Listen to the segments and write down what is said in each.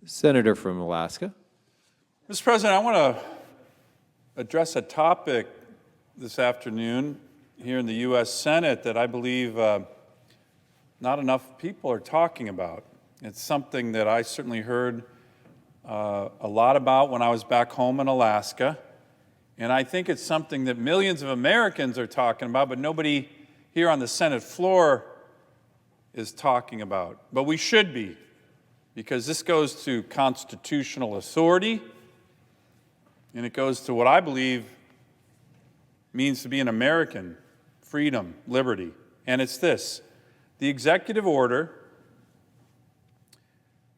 Senator from Alaska. Mr. President, I want to address a topic this afternoon here in the U.S. Senate that I believe not enough people are talking about. It's something that I certainly heard a lot about when I was back home in Alaska, and I think it's something that millions of Americans are talking about, but nobody here on the Senate floor is talking about. But we should be, because this goes to constitutional authority, and it goes to what I believe means to be an American: freedom, liberty. And it's this: the executive order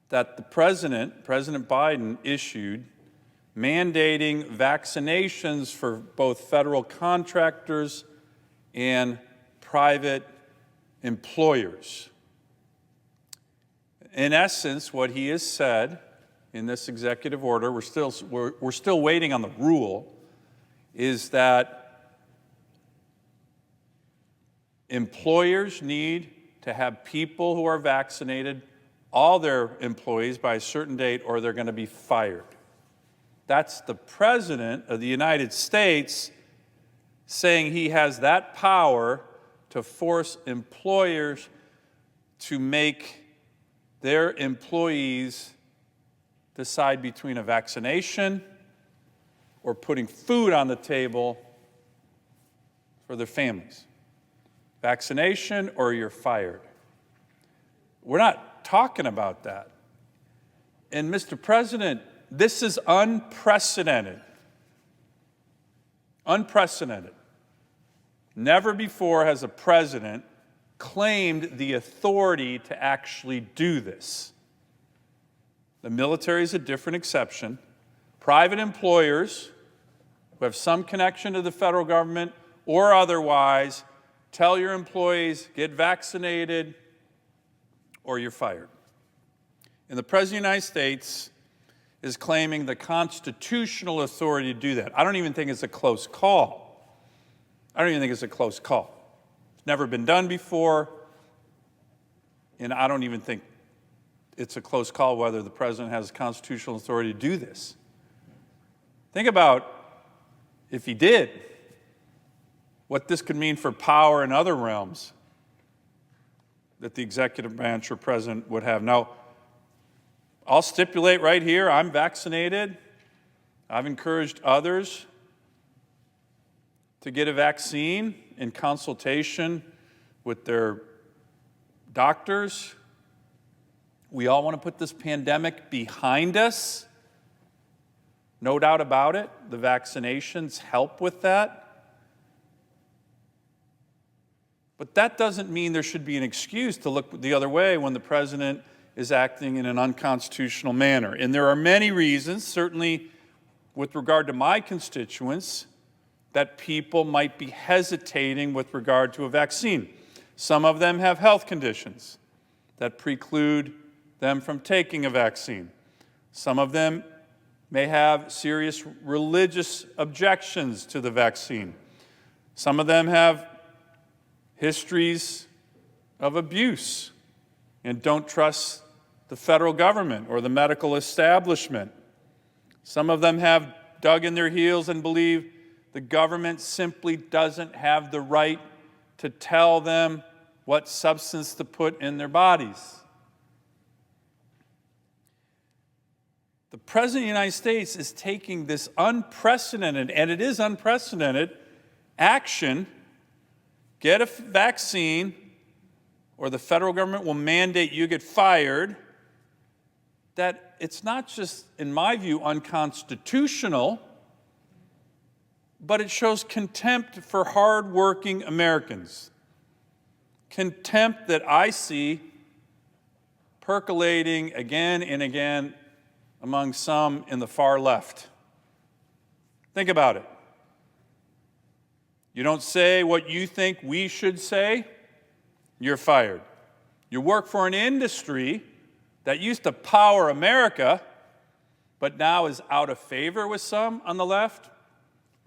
that the President Biden, issued mandating vaccinations for both federal contractors and private employers. In essence, what he has said in this executive order, we're still waiting on the rule, is that employers need to have people who are vaccinated, all their employees, by a certain date, or they're going to be fired. That's the President of the United States saying he has that power to force employers to make their employees decide between a vaccination or putting food on the table for their families. Vaccination or you're fired. We're not talking about that. And Mr. President, this is unprecedented. Unprecedented. Never before has a president claimed the authority to actually do this. The military is a different exception. Private employers who have some connection to the federal government or otherwise, tell your employees, get vaccinated or you're fired. And the President of the United States is claiming the constitutional authority to do that. I don't even think it's a close call. I don't even think it's a close call. It's never been done before, and I don't even think it's a close call whether the President has constitutional authority to do this. Think about, if he did, what this could mean for power in other realms that the executive branch or president would have. Now, I'll stipulate right here, I'm vaccinated. I've encouraged others to get a vaccine in consultation with their doctors. We all want to put this pandemic behind us. No doubt about it. The vaccinations help with that. But that doesn't mean there should be an excuse to look the other way when the president is acting in an unconstitutional manner. And there are many reasons, certainly with regard to my constituents, that people might be hesitating with regard to a vaccine. Some of them have health conditions that preclude them from taking a vaccine. Some of them may have serious religious objections to the vaccine. Some of them have histories of abuse and don't trust the federal government or the medical establishment. Some of them have dug in their heels and believe the government simply doesn't have the right to tell them what substance to put in their bodies. The President of the United States is taking this unprecedented, and it is unprecedented, action. Get a vaccine, or the federal government will mandate you get fired. That it's not just, in my view, unconstitutional, but it shows contempt for hardworking Americans. Contempt that I see percolating again and again among some in the far left. Think about it. You don't say what you think we should say, you're fired. You work for an industry that used to power America, but now is out of favor with some on the left.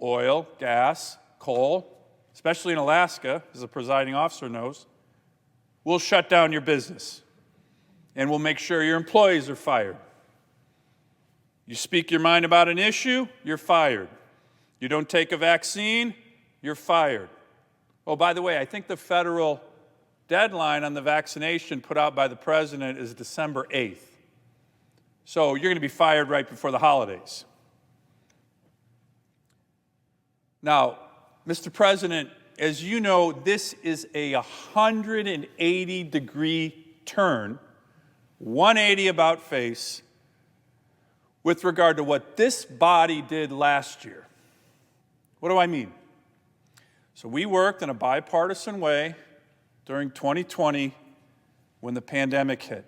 Oil, gas, coal, especially in Alaska, as the presiding officer knows. We'll shut down your business, and we'll make sure your employees are fired. You speak your mind about an issue, you're fired. You don't take a vaccine, you're fired. Oh, by the way, I think the federal deadline on the vaccination put out by the president is December 8th. So you're going to be fired right before the holidays. Now, Mr. President, as you know, this is a 180-degree turn, 180 about face, with regard to what this body did last year. What do I mean? So we worked in a bipartisan way during 2020 when the pandemic hit,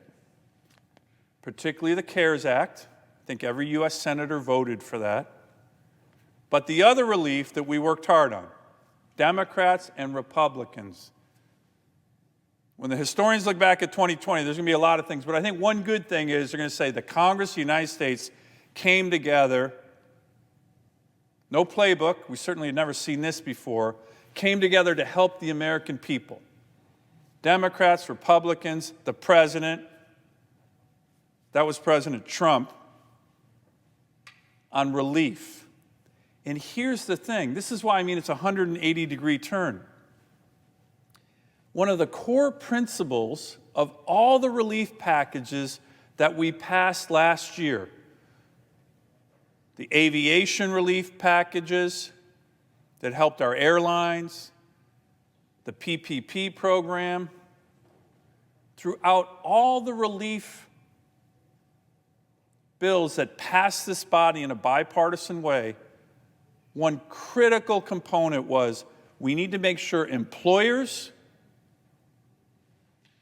particularly the CARES Act. I think every U.S. senator voted for that. But the other relief that we worked hard on, Democrats and Republicans. When the historians look back at 2020, there's going to be a lot of things, but I think one good thing is they're going to say the Congress of the United States came together, no playbook, we certainly had never seen this before, came together to help the American people. Democrats, Republicans, the president, that was President Trump, on relief. And here's the thing, this is why I mean it's a 180-degree turn. One of the core principles of all the relief packages that we passed last year, the aviation relief packages that helped our airlines, the PPP program, throughout all the relief bills that passed this body in a bipartisan way, one critical component was we need to make sure employers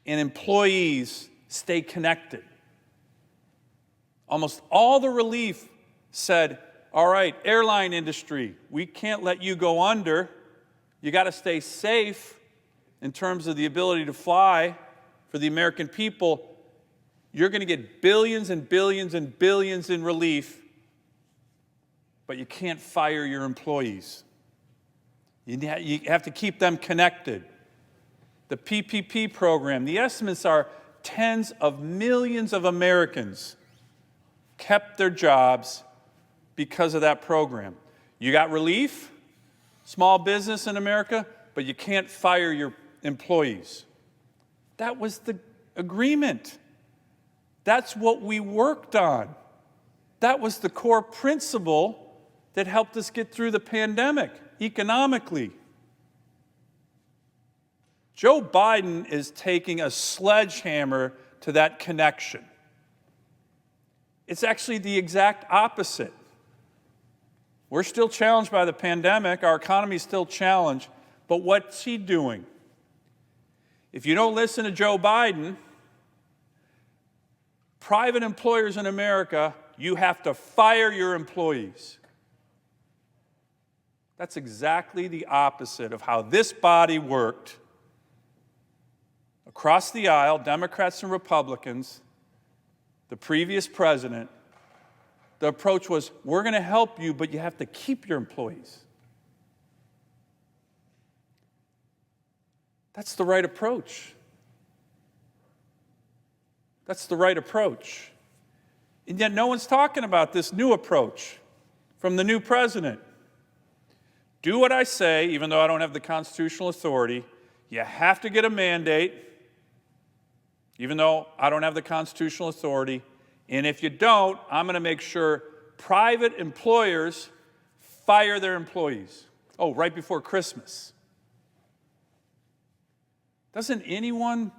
and employees stay connected. Almost all the relief said, all right, airline industry, we can't let you go under. You got to stay safe in terms of the ability to fly for the American people. You're going to get billions and billions and billions in relief, but you can't fire your employees. You have to keep them connected. The PPP program, the estimates are tens of millions of Americans kept their jobs because of that program. You got relief, small business in America, but you can't fire your employees. That was the agreement. That's what we worked on. That was the core principle that helped us get through the pandemic economically. Joe Biden is taking a sledgehammer to that connection. It's actually the exact opposite. We're still challenged by the pandemic. Our economy is still challenged. But what's he doing? If you don't listen to Joe Biden, private employers in America, you have to fire your employees. That's exactly the opposite of how this body worked. Across the aisle, Democrats and Republicans, the previous president, the approach was, we're going to help you, but you have to keep your employees. That's the right approach. That's the right approach. And yet no one's talking about this new approach from the new president. Do what I say, even though I don't have the constitutional authority. You have to get a mandate, even though I don't have the constitutional authority. And if you don't, I'm going to make sure private employers fire their employees. Oh, right before Christmas. Doesn't anyone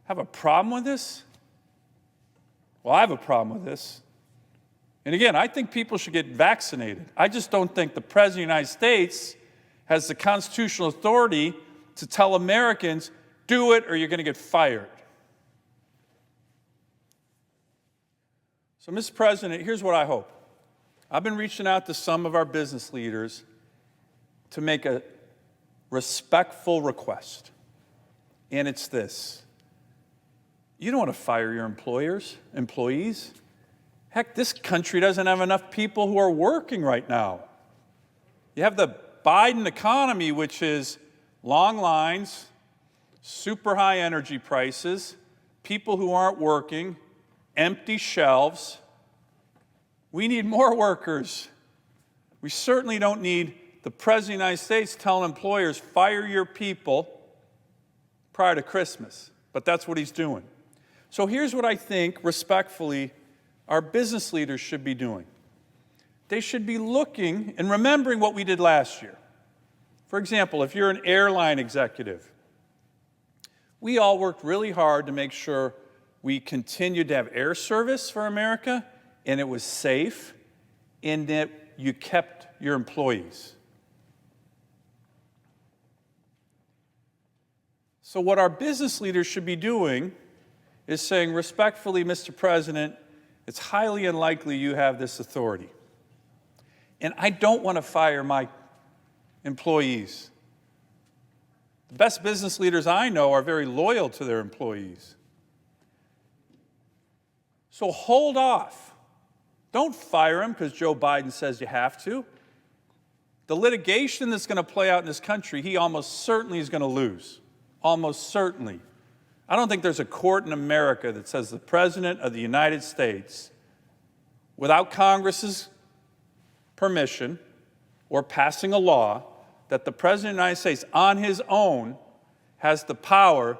have a problem with this? Well, I have a problem with this. And again, I think people should get vaccinated. I just don't think the President of the United States has the constitutional authority to tell Americans, do it or you're going to get fired. So, Mr. President, here's what I hope. I've been reaching out to some of our business leaders to make a respectful request. And it's this. You don't want to fire your employees. Heck, this country doesn't have enough people who are working right now. You have the Biden economy, which is long lines, super high energy prices, people who aren't working, empty shelves. We need more workers. We certainly don't need the President of the United States telling employers, fire your people prior to Christmas. But that's what he's doing. So here's what I think, respectfully, our business leaders should be doing. They should be looking and remembering what we did last year. For example, if you're an airline executive, we all worked really hard to make sure we continued to have air service for America, and it was safe, and that you kept your employees. So what our business leaders should be doing is saying, respectfully, Mr. President, it's highly unlikely you have this authority. And I don't want to fire my employees. The best business leaders I know are very loyal to their employees. So hold off. Don't fire them because Joe Biden says you have to. The litigation that's going to play out in this country, he almost certainly is going to lose. Almost certainly. I don't think there's a court in America that says the President of the United States, without Congress's permission or passing a law, that the President of the United States on his own has the power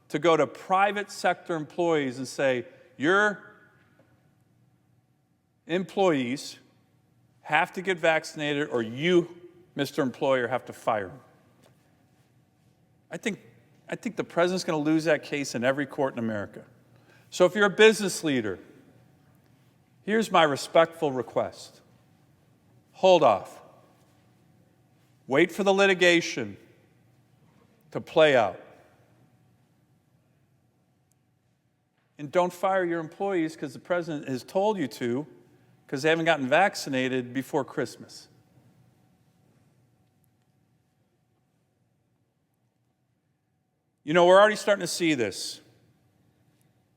to go to private sector employees and say, your employees have to get vaccinated or you, Mr. Employer, have to fire them. I think the President's going to lose that case in every court in America. So if you're a business leader, here's my respectful request. Hold off. Wait for the litigation to play out. And don't fire your employees because the President has told you to, because they haven't gotten vaccinated before Christmas. You know, we're already starting to see this.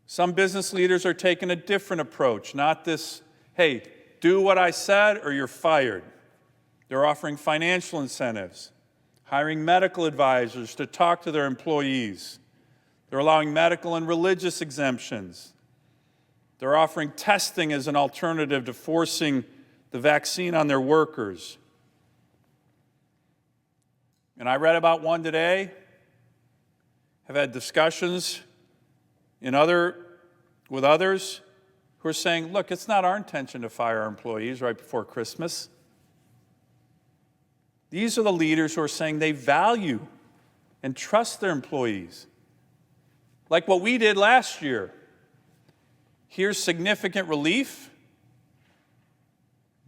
Some business leaders are taking a different approach, not this, hey, do what I said or you're fired. They're offering financial incentives, hiring medical advisors to talk to their employees. They're allowing medical and religious exemptions. They're offering testing as an alternative to forcing the vaccine on their workers. And I read about one today. Have had discussions with others who are saying, look, it's not our intention to fire our employees right before Christmas. These are the leaders who are saying they value and trust their employees. Like what we did last year. Here's significant relief,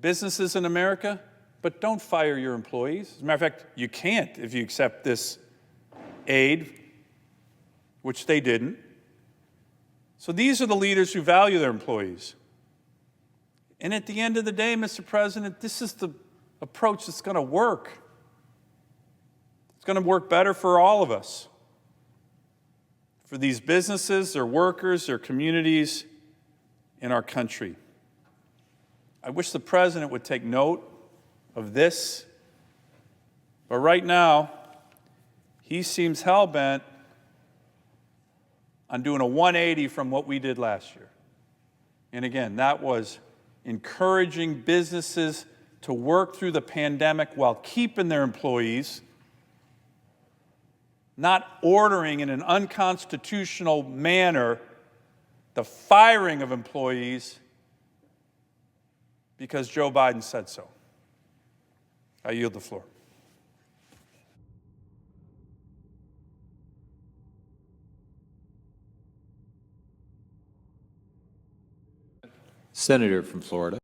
businesses in America, but don't fire your employees. As a matter of fact, you can't if you accept this aid, which they didn't. So these are the leaders who value their employees. And at the end of the day, Mr. President, this is the approach that's going to work. It's going to work better for all of us. For these businesses, their workers, their communities, in our country. I wish the President would take note of this, but right now, he seems hell-bent on doing a 180 from what we did last year. And again, that was encouraging businesses to work through the pandemic while keeping their employees, not ordering in an unconstitutional manner the firing of employees because Joe Biden said so. I yield the floor. Senator from Florida.